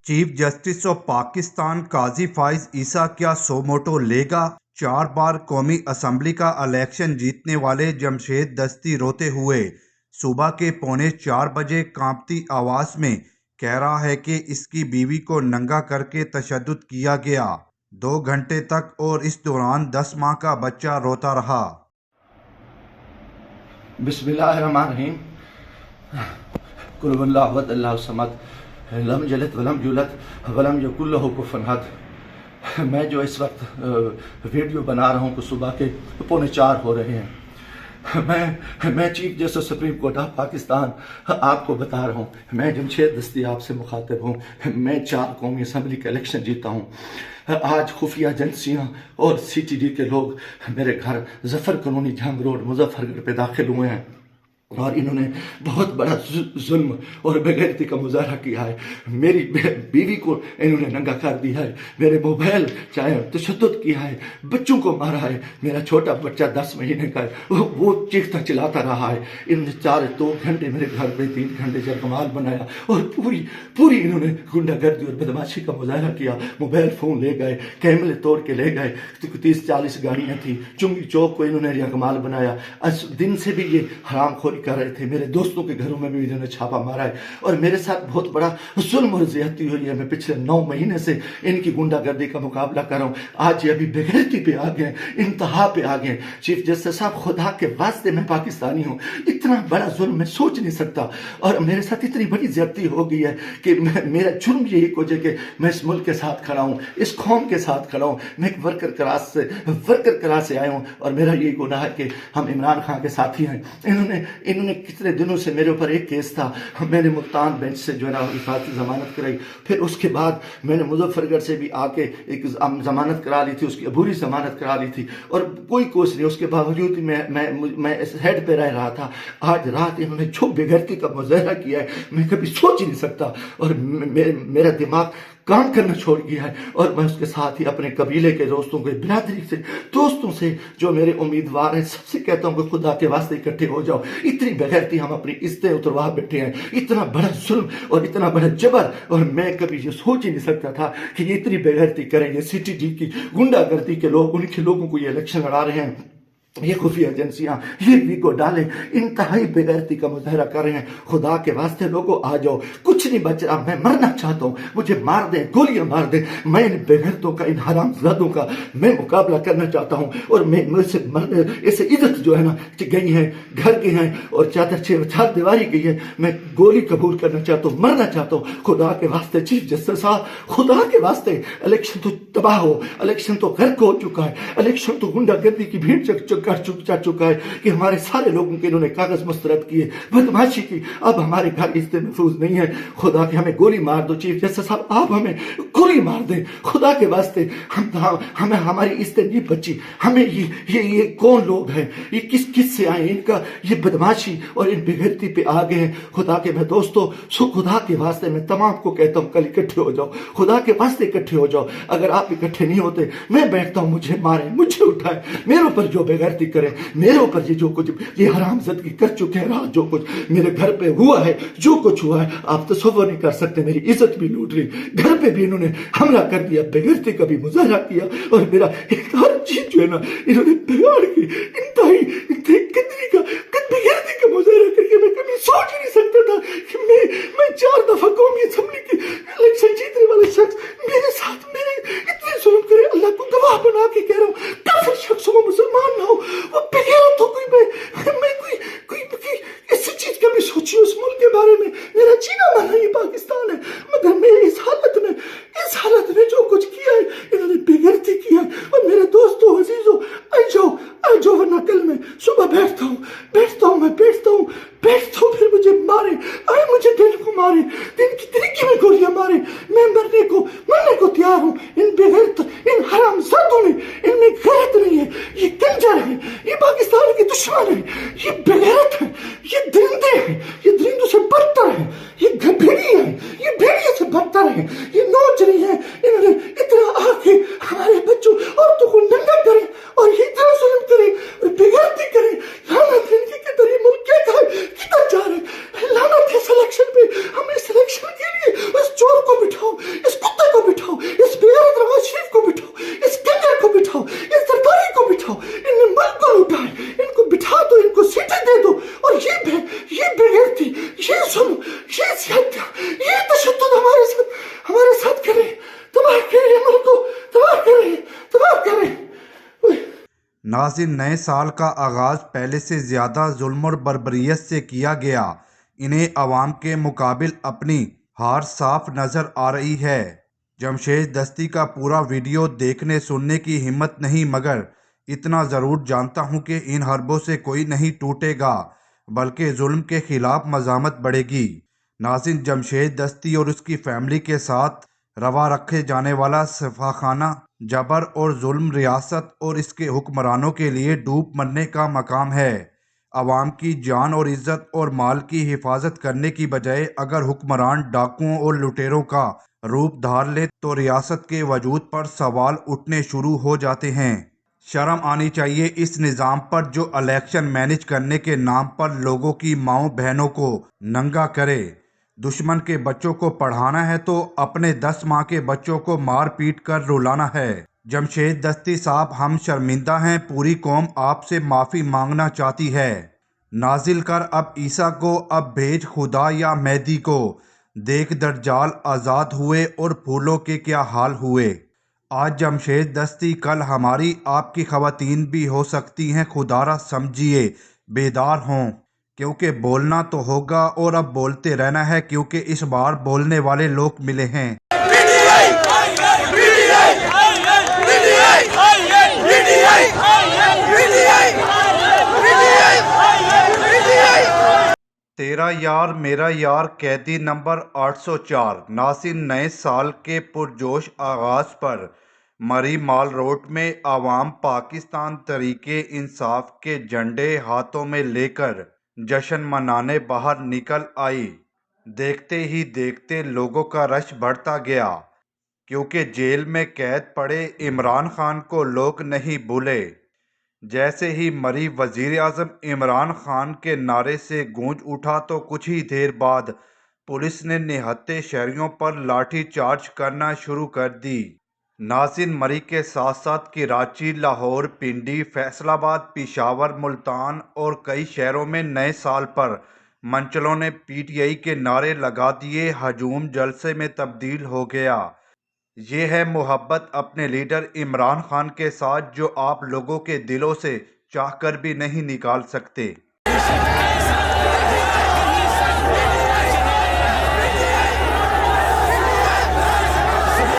Chief justice of Pakistan قاضی فائز عیسیٰ کیا سو motto لے گا؟ 4 بار قومی اسمبلی کا الیکشن جیتنے والے جمشید دستی روتے ہوئے صبح کے 3:45 کانپتی آواز میں کہہ رہا ہے کہ اس کی بیوی کو ننگا کر کے تشدد کیا گیا 2 گھنٹے تک، اور اس دوران 10 ماہ کا بچہ روتا رہا۔ بسم اللہ الرحمن الرحیم۔ قل هو اللہ احد اللہ الصمد لم یلد ولم یولد ولم یکن لہ کفوا احد۔ میں جو اس وقت ویڈیو بنا رہا ہوں کہ صبح کے 3:45 ہو رہے ہیں، میں chief justice supreme court of Pakistan آپ کو بتا رہا ہوں، میں جمشید دستی آپ سے مخاطب ہوں۔ میں 4 قومی اسمبلی کا الیکشن جیتا ہوں۔ آج خفیہ ایجنسیاں اور سی ٹی ڈی کے لوگ میرے گھر ظفر کالونی جھنگ روڈ مظفر گڑھ پہ داخل ہوئے ہیں، اور انہوں نے بہت بڑا ظلم اور بے غیرتی کا مظاہرہ کیا ہے۔ میری بیوی کو انہوں نے ننگا کر دیا ہے، میرے موبائل چاہے تشدد کیا ہے، بچوں کو مارا ہے۔ میرا چھوٹا بچہ 10 مہینے کا ہے، وہ چیختا چلاتا رہا ہے۔ انہوں نے 2 گھنٹے میرے گھر پہ 3 گھنٹے جرگمال بنایا، اور پوری انہوں نے گنڈا گردی اور بدماشی کا مظاہرہ کیا۔ موبائل فون لے گئے، کیمرے توڑ کے لے گئے، 30-40 گاڑیاں تھیں۔ چنگی چوک کو انہوں نے جرگمال بنایا۔ دن سے بھی یہ حرام خوری کر رہے تھے۔ میرے دوستوں کے گھروں میں بھی انہوں نے چھاپا مارا ہے، اور میرے ساتھ بہت بڑا ظلم اور زیادتی ہوئی ہے۔ میں پچھلے 9 مہینے سے ان کی گنڈا گردی کا مقابلہ کر رہا ہوں۔ آج یہ ابھی بے غیرتی پہ آ گئے، انتہا پہ آ گئے۔ چیف جسٹس صاحب، خدا کے واسطے میں پاکستانی ہوں، اتنا بڑا ظلم میں سوچ نہیں سکتا، اور میرے ساتھ اتنی بڑی زیادتی ہو گئی ہے کہ میرا جرم یہی کچھ ہے کہ میں اس ملک کے ساتھ کھڑا ہوں، اس قوم کے ساتھ کھڑا ہوں۔ میں ایک ورکر کلاس سے آیا ہوں، اور میرا یہ گناہ ہے کہ ہم عمران خان کے ساتھی ہیں۔ انہوں نے کتنے دنوں سے میرے اوپر ایک کیس تھا، میں نے ملتان بینچ سے جو ہے نا حفاظتی ضمانت کرائی، پھر اس کے بعد میں نے مظفر گڑھ سے بھی آ کے ایک ضمانت کرا لی تھی، اس کی عبوری ضمانت کرا لی تھی، اور کوئی کوشش نہیں۔ اس کے باوجود میں اس ہیڈ پہ رہ رہا تھا۔ آج رات انہوں نے جو بے غیرتی کا مظاہرہ کیا ہے، میں کبھی سوچ ہی نہیں سکتا، اور میرا دماغ کام کرنا چھوڑ گیا ہے۔ اور میں اس کے ساتھ ہی اپنے قبیلے کے دوستوں کے، برادری سے، دوستوں سے جو میرے امیدوار ہیں، سب سے کہتا ہوں کہ خدا کے واسطے اکٹھے ہو جاؤ۔ اتنی بغیرتی ہم اپنی عزتیں اتروا بیٹھے ہیں، اتنا بڑا ظلم اور اتنا بڑا جبر، اور میں کبھی یہ سوچ ہی نہیں سکتا تھا کہ یہ اتنی بغیرتی کریں گے۔ سی ٹی ڈی کی گنڈا گردی کے لوگ، ان کے لوگوں کو یہ الیکشن لڑا رہے ہیں، یہ خفیہ ایجنسیاں یہ ویگو ڈالیں، انتہائی بے غیرتی کا مظاہرہ کر رہے ہیں۔ خدا کے واسطے لوگوں آ جاؤ، کچھ نہیں بچ رہا، میں مرنا چاہتا ہوں، مجھے مار دیں، گولیاں مار دیں، میں ان بے غیرتوں کا، ان حرام زادوں کا میں مقابلہ کرنا چاہتا ہوں، اور میں اسے عزت جو ہے نا گئی ہے، گھر کے ہیں، اور چار دیواری گئی ہے، میں گولی قبول کرنا چاہتا ہوں، مرنا چاہتا ہوں۔ خدا کے واسطے چیف جسٹس صاحب، خدا کے واسطے، الیکشن تو تباہ ہو، الیکشن تو غرق ہو چکا ہے، الیکشن تو گنڈا گردی کی بھیڑ چڑھ چکا ہے کہ ہمارے سارے لوگوں کے انہوں نے کاغذ مسترد کیے، بدماشی کی۔ اب ہمارے گھر عزتیں محفوظ نہیں ہے۔ خدا کے ہمیں گولی مار دو چیف جسٹس صاحب، آپ ہمیں گولی مار دیں خدا کے واسطے، ہمیں ہماری عزتیں نہیں بچی۔ ہمیں یہ کون لوگ ہیں، یہ کس سے آئے، ان کا یہ بدماشی اور ان بغیرتی پہ آ گئے ہیں۔ خدا کے میں دوستوں، خدا کے واسطے میں تمام کو کہتا ہوں، کل اکٹھے ہو جاؤ، خدا کے واسطے اکٹھے ہو جاؤ۔ اگر آپ اکٹھے نہیں ہوتے، میں بیٹھتا ہوں، مجھے ماریں، مجھے اٹھائیں، میرے اوپر جو بغیرتی کریں، میرے اوپر یہ جو کچھ یہ حرام زدگی کر چکے ہیں، رات جو کچھ میرے گھر پہ ہوا ہے، جو کچھ ہوا ہے، آپ تصور نہیں کر سکتے۔ میری عزت بھی لوٹ لی، گھر پہ بھی انہوں نے حملہ کر دیا، بغیرتی کا بھی مظاہرہ کیا، اور میرا ایک ہر چیز جو ہے نا انہوں نے بگاڑ کی۔ انتہائی بغیرتی کا مظاہرہ کر کے میں کبھی سوچ ہی نہیں سکتا تھا کہ میں 4 دفعہ قومی اسمبلی کی الیکشن جیتنے والا شخص میرے ساتھ میرے اتنے ظلم کرے۔ اللہ کو گواہ بنا کے کہہ رہا ہوں، کافر شخص ہو، مسلمان نہ ہو، وہ بغیرت ہو، کوئی اس چیز کا بھی سوچی اس ملک کے بارے میں۔ میرا جینا مرنا یہ پاکستان ہے، مگر میں اس حالت میں جو کچھ کیا ہے، انہوں نے بغیرتی کیا ہے۔ اور میرے دوستوں، عزیزوں، آ جاؤ، ورنہ کل میں صبح بیٹھتا ہوں، پھر مجھے مارے، مجھے دن کو مارے، دن کی طریقے میں گولیاں مارے، میں مرنے کو تیار ہوں۔ ان بغیرت، ان حرام زادوں نے، ان میں غیرت نہیں ہے، یہ کنجر ہے، یہ پاکستان کے دشمن ہے، یہ بغیرت ہے، یہ درندے ہیں، یہ درندوں سے بدتر ہیں، یہ بھیڑی ہیں، یہ بھیڑیے سے بدتر ہیں، یہ نوچری ہیں۔ انہوں نے اتنا آ کے ہمارے بچوں، عورتوں کو ننگا کرے، اور یہ اتنا ظلم کرے اور بغیرتی کرے۔ لعنت ہے ان کی کہ یہ ملک کدھر جا رہے ہیں، لعنت ہے اس الیکشن پہ۔ ہم اس الیکشن کے لیے اس چور کو بٹھاؤ، یہ بےغیرتی، یہ ظلم، یہ زیادہ، یہ تشدد ہمارے ساتھ کرے، تباہ کرے ملک کو، تباہ کرے، تباہ کرے۔ ناظرین، نئے سال کا آغاز پہلے سے زیادہ ظلم اور بربریت سے کیا گیا۔ انہیں عوام کے مقابل اپنی ہار صاف نظر آ رہی ہے۔ جمشید دستی کا پورا ویڈیو دیکھنے سننے کی ہمت نہیں، مگر اتنا ضرور جانتا ہوں کہ ان حربوں سے کوئی نہیں ٹوٹے گا، بلکہ ظلم کے خلاف مزاحمت بڑھے گی۔ ناظرین، جمشید دستی اور اس کی فیملی کے ساتھ روا رکھے جانے والا سفاخانہ جبر اور ظلم ریاست اور اس کے حکمرانوں کے لیے ڈوب مرنے کا مقام ہے۔ عوام کی جان اور عزت اور مال کی حفاظت کرنے کی بجائے اگر حکمران ڈاکوؤں اور لٹیروں کا روپ دھار لے تو ریاست کے وجود پر سوال اٹھنے شروع ہو جاتے ہیں۔ شرم آنی چاہیے اس نظام پر جو الیکشن مینج کرنے کے نام پر لوگوں کی ماؤں بہنوں کو ننگا کرے۔ دشمن کے بچوں کو پڑھانا ہے تو اپنے 10 ماہ کے بچوں کو مار پیٹ کر رلانا ہے۔ جمشید دستی صاحب، ہم شرمندہ ہیں، پوری قوم آپ سے معافی مانگنا چاہتی ہے۔ نازل کر اب عیسیٰ کو، اب بھیج خدا یا مہدی کو، دیکھ دجال آزاد ہوئے اور پھولوں کے کیا حال ہوئے۔ آج جمشید دستی، کل ہماری آپ کی خواتین بھی ہو سکتی ہیں، خدا را سمجھیے، بیدار ہوں، کیونکہ بولنا تو ہوگا اور اب بولتے رہنا ہے، کیونکہ اس بار بولنے والے لوگ ملے ہیں۔ 13 یار میرا یار، قیدی نمبر 804۔ ناظرین، نئے سال کے پرجوش آغاز پر مری مال روڈ میں عوام پاکستان تحریک انصاف کے جھنڈے ہاتھوں میں لے کر جشن منانے باہر نکل آئی۔ دیکھتے ہی دیکھتے لوگوں کا رش بڑھتا گیا، کیونکہ جیل میں قید پڑے عمران خان کو لوگ نہیں بھولے۔ جیسے ہی مری وزیر اعظم عمران خان کے نعرے سے گونج اٹھا تو کچھ ہی دیر بعد پولیس نے نہتے شہریوں پر لاٹھی چارج کرنا شروع کر دی۔ ناظرین، مری کے ساتھ ساتھ کراچی، لاہور، پنڈی، فیصل آباد، پشاور، ملتان اور کئی شہروں میں نئے سال پر منچلوں نے پی ٹی آئی کے نعرے لگا دیے، ہجوم جلسے میں تبدیل ہو گیا۔ یہ ہے محبت اپنے لیڈر عمران خان کے ساتھ جو آپ لوگوں کے دلوں سے چاہ کر بھی نہیں نکال سکتے۔